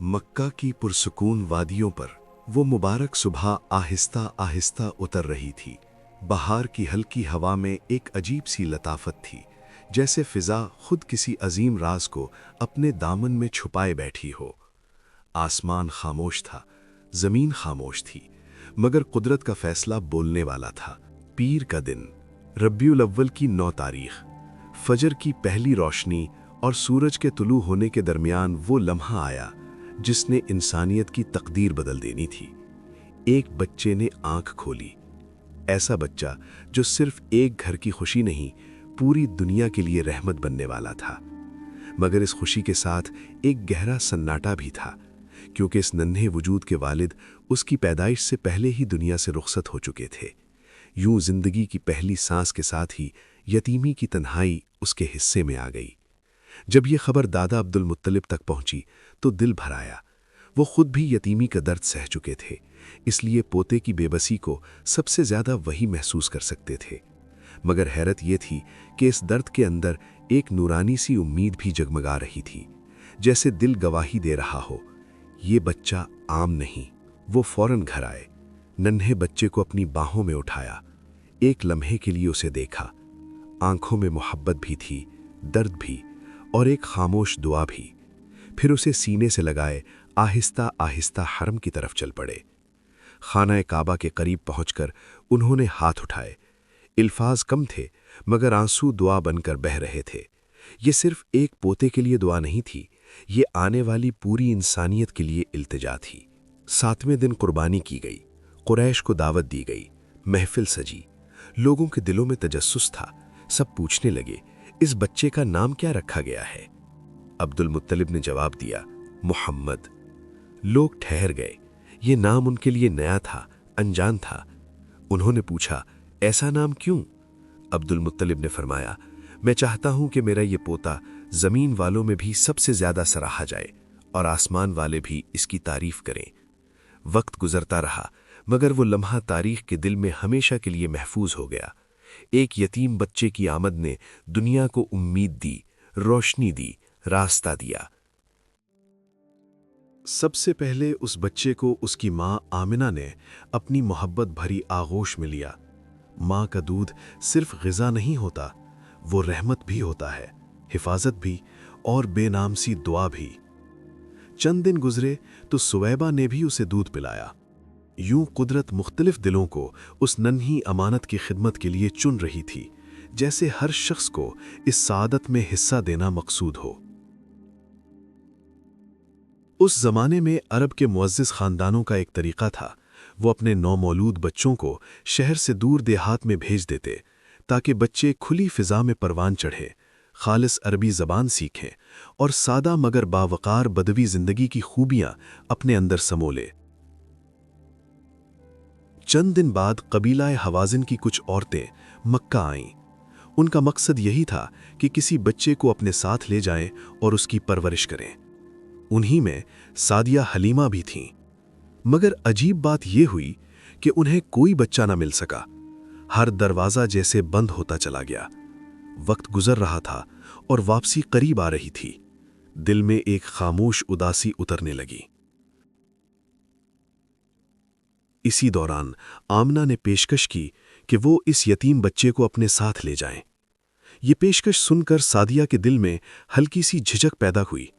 मक्का की पुरसुकून वादियों पर वो मुबारक सुबह आहिस्ता आहिस्ता उतर रही थी। बहार की हल्की हवा में एक अजीब सी लताफत थी, जैसे फिजा खुद किसी अजीम राज को अपने दामन में छुपाए बैठी हो। आसमान खामोश था, जमीन खामोश थी, मगर कुदरत का फैसला बोलने वाला था। पीर का दिन, रब्बियुल अव्वल की 9 तारीख, फजर की पहली रोशनी और सूरज के तुलू होने के दरमियान वो लम्हा आया जिसने इंसानियत की तकदीर बदल देनी थी। एक बच्चे ने आंख खोली, ऐसा बच्चा जो सिर्फ एक घर की खुशी नहीं, पूरी दुनिया के लिए रहमत बनने वाला था। मगर इस खुशी के साथ एक गहरा सन्नाटा भी था, क्योंकि इस नन्हे वजूद के वालिद उसकी पैदाइश से पहले ही दुनिया से रुखसत हो चुके थे। यूं जिंदगी की पहली सांस के साथ ही यतीमी की तन्हाई उसके हिस्से में आ गई। जब ये खबर दादा अब्दुल मुत्तलिब तक पहुंची तो दिल भर आया। वो खुद भी यतीमी का दर्द सह चुके थे, इसलिए पोते की बेबसी को सबसे ज्यादा वही महसूस कर सकते थे। मगर हैरत ये थी कि इस दर्द के अंदर एक नूरानी सी उम्मीद भी जगमगा रही थी, जैसे दिल गवाही दे रहा हो, ये बच्चा आम नहीं। वो फौरन घर आए, नन्हे बच्चे को अपनी बाहों में उठाया, एक लम्हे के लिए उसे देखा। आंखों में मोहब्बत भी थी, दर्द भी, और एक खामोश दुआ भी। फिर उसे सीने से लगाए आहिस्ता आहिस्ता हरम की तरफ चल पड़े। खाना काबा के करीब पहुंचकर उन्होंने हाथ उठाए। इल्फाज कम थे, मगर आंसू दुआ बनकर बह रहे थे। ये सिर्फ एक पोते के लिए दुआ नहीं थी, ये आने वाली पूरी इंसानियत के लिए इल्तिजा थी। 7वें दिन कुर्बानी की गई, कुरैश को दावत दी गई, महफिल सजी, लोगों के दिलों में तजस्सुस था। सब पूछने लगे, इस बच्चे का नाम क्या रखा गया है? अब्दुल मुत्तलिब ने जवाब दिया, मुहम्मद। लोग ठहर गए, ये नाम उनके लिए नया था, अनजान था। उन्होंने पूछा, ऐसा नाम क्यों? अब्दुल मुत्तलिब ने फरमाया, मैं चाहता हूं कि मेरा ये पोता जमीन वालों में भी सबसे ज्यादा सराहा जाए और आसमान वाले भी इसकी तारीफ करें। वक्त गुजरता रहा, मगर वो लम्हा तारीख के दिल में हमेशा के लिए महफूज हो गया। एक यतीम बच्चे की आमद ने दुनिया को उम्मीद दी, रोशनी दी, रास्ता दिया। सबसे पहले उस बच्चे को उसकी माँ आमिना ने अपनी मोहब्बत भरी आगोश में लिया। माँ का दूध सिर्फ ग़िज़ा नहीं होता, वो रहमत भी होता है, हिफाजत भी, और बेनाम सी दुआ भी। चंद दिन गुजरे तो सुवैबा ने भी उसे दूध पिलाया। यूं कुदरत मुख्तलिफ दिलों को उस नन्ही अमानत की खिदमत के लिए चुन रही थी, जैसे हर शख्स को इस सादत में हिस्सा देना मकसूद हो। उस जमाने में अरब के मुअज़्ज़िज़ खानदानों का एक तरीका था, वो अपने नौमौलूद बच्चों को शहर से दूर देहात में भेज देते, ताकि बच्चे खुली फिजा में परवान चढ़े, खालिस अरबी ज़बान सीखें और सादा मगर बावकार बदवी ज़िंदगी की खूबियां अपने अंदर समोले। चंद दिन बाद कबीला हवाज़िन की कुछ औरतें मक्का आईं। उनका मकसद यही था कि किसी बच्चे को अपने साथ ले जाएं और उसकी परवरिश करें। उन्हीं में सादिया हलीमा भी थीं। मगर अजीब बात यह हुई कि उन्हें कोई बच्चा न मिल सका। हर दरवाज़ा जैसे बंद होता चला गया। वक्त गुजर रहा था और वापसी करीब आ रही थी। दिल में एक खामोश उदासी उतरने लगी। इसी दौरान आमना ने पेशकश की कि वो इस यतीम बच्चे को अपने साथ ले जाएं। ये पेशकश सुनकर सादिया के दिल में हल्की सी झिझक पैदा हुई।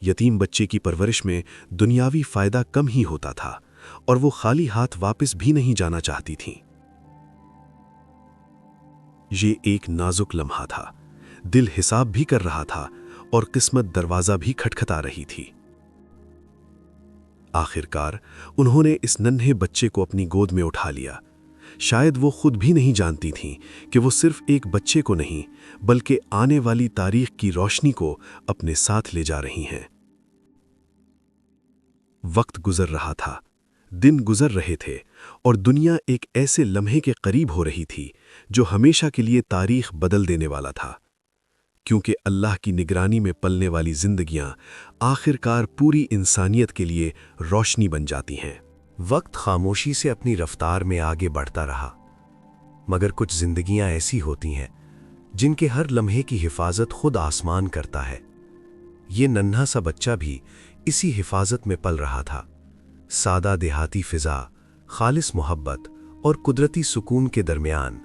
यतीम बच्चे की परवरिश में दुनियावी फायदा कम ही होता था और वो खाली हाथ वापस भी नहीं जाना चाहती थीं। ये एक नाजुक लम्हा था, दिल हिसाब भी कर रहा था और किस्मत दरवाजा भी खटखटा रही थी। आखिरकार उन्होंने इस नन्हे बच्चे को अपनी गोद में उठा लिया। शायद वो खुद भी नहीं जानती थीं कि वो सिर्फ एक बच्चे को नहीं, बल्कि आने वाली तारीख की रोशनी को अपने साथ ले जा रही हैं। वक्त गुजर रहा था, दिन गुजर रहे थे और दुनिया एक ऐसे लम्हे के करीब हो रही थी जो हमेशा के लिए तारीख बदल देने वाला था। क्योंकि अल्लाह की निगरानी में पलने वाली जिंदगियां आखिरकार पूरी इंसानियत के लिए रोशनी बन जाती हैं। वक्त खामोशी से अपनी रफ्तार में आगे बढ़ता रहा, मगर कुछ जिंदगियां ऐसी होती हैं जिनके हर लम्हे की हिफाजत खुद आसमान करता है। ये नन्हा सा बच्चा भी اسی حفاظت میں پل رہا تھا۔ سادہ دیہاتی فضا، خالص محبت اور قدرتی سکون کے درمیان،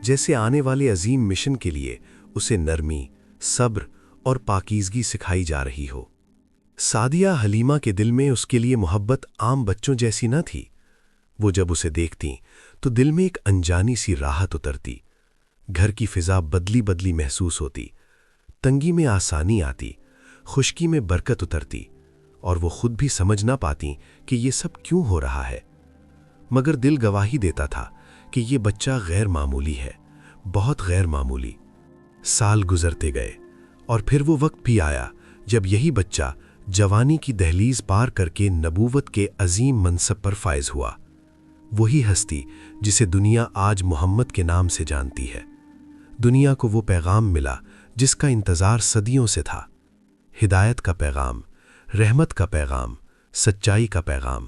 جیسے آنے والے عظیم مشن کے لیے اسے نرمی، صبر اور پاکیزگی سکھائی جا رہی ہو۔ سعدیہ حلیمہ کے دل میں اس کے لیے محبت عام بچوں جیسی نہ تھی۔ وہ جب اسے دیکھتیں تو دل میں ایک انجانی سی راحت اترتی، گھر کی فضا بدلی بدلی محسوس ہوتی، تنگی میں آسانی آتی، خشکی میں برکت اترتی، اور وہ خود بھی سمجھ نہ پاتی کہ یہ سب کیوں ہو رہا ہے، مگر دل گواہی دیتا تھا کہ یہ بچہ غیر معمولی ہے، بہت غیر معمولی۔ سال گزرتے گئے اور پھر وہ وقت بھی آیا جب یہی بچہ جوانی کی دہلیز پار کر کے نبوت کے عظیم منصب پر فائز ہوا، وہی ہستی جسے دنیا آج محمد کے نام سے جانتی ہے۔ دنیا کو وہ پیغام ملا جس کا انتظار صدیوں سے تھا، ہدایت کا پیغام، رحمت کا پیغام، سچائی کا پیغام۔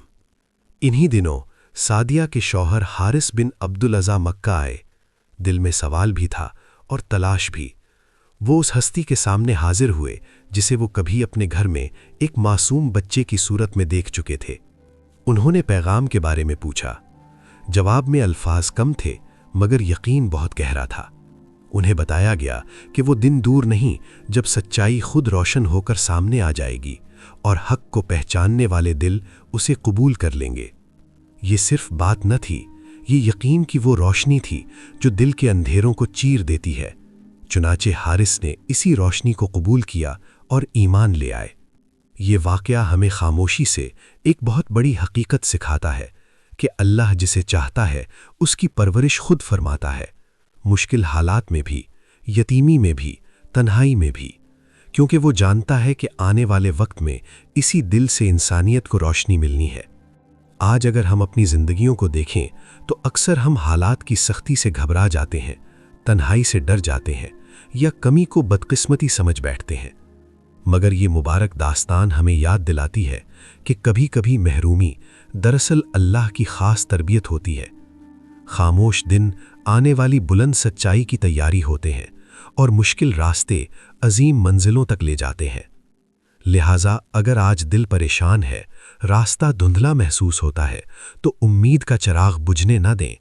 انہی دنوں سعدیہ کے شوہر حارث بن عبدالعزیز مکہ آئے۔ دل میں سوال بھی تھا اور تلاش بھی۔ وہ اس ہستی کے سامنے حاضر ہوئے جسے وہ کبھی اپنے گھر میں ایک معصوم بچے کی صورت میں دیکھ چکے تھے۔ انہوں نے پیغام کے بارے میں پوچھا۔ جواب میں الفاظ کم تھے مگر یقین بہت گہرا تھا۔ انہیں بتایا گیا کہ وہ دن دور نہیں جب سچائی خود روشن ہو کر سامنے آ جائے گی اور حق کو پہچاننے والے دل اسے قبول کر لیں گے۔ یہ صرف بات نہ تھی، یہ یقین کی وہ روشنی تھی جو دل کے اندھیروں کو چیر دیتی ہے۔ چنانچہ حارث نے اسی روشنی کو قبول کیا اور ایمان لے آئے۔ یہ واقعہ ہمیں خاموشی سے ایک بہت بڑی حقیقت سکھاتا ہے کہ اللہ جسے چاہتا ہے اس کی پرورش خود فرماتا ہے، مشکل حالات میں بھی، یتیمی میں بھی، تنہائی میں بھی، کیونکہ وہ جانتا ہے کہ آنے والے وقت میں اسی دل سے انسانیت کو روشنی ملنی ہے۔ آج اگر ہم اپنی زندگیوں کو دیکھیں تو اکثر ہم حالات کی سختی سے گھبرا جاتے ہیں، تنہائی سے ڈر جاتے ہیں یا کمی کو بدقسمتی سمجھ بیٹھتے ہیں، مگر یہ مبارک داستان ہمیں یاد دلاتی ہے کہ کبھی کبھی محرومی دراصل اللہ کی خاص تربیت ہوتی ہے۔ خاموش دن آنے والی بلند سچائی کی تیاری ہوتے ہیں اور مشکل راستے عظیم منزلوں تک لے جاتے ہیں۔ لہٰذا اگر آج دل پریشان ہے، راستہ دھندلا محسوس ہوتا ہے، تو امید کا چراغ بجھنے نہ دیں،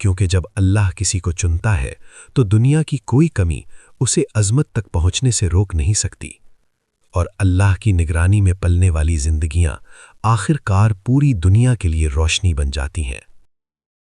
کیونکہ جب اللہ کسی کو چنتا ہے تو دنیا کی کوئی کمی اسے عظمت تک پہنچنے سے روک نہیں سکتی، اور اللہ کی نگرانی میں پلنے والی زندگیاں آخر کار پوری دنیا کے لیے روشنی بن جاتی ہیں۔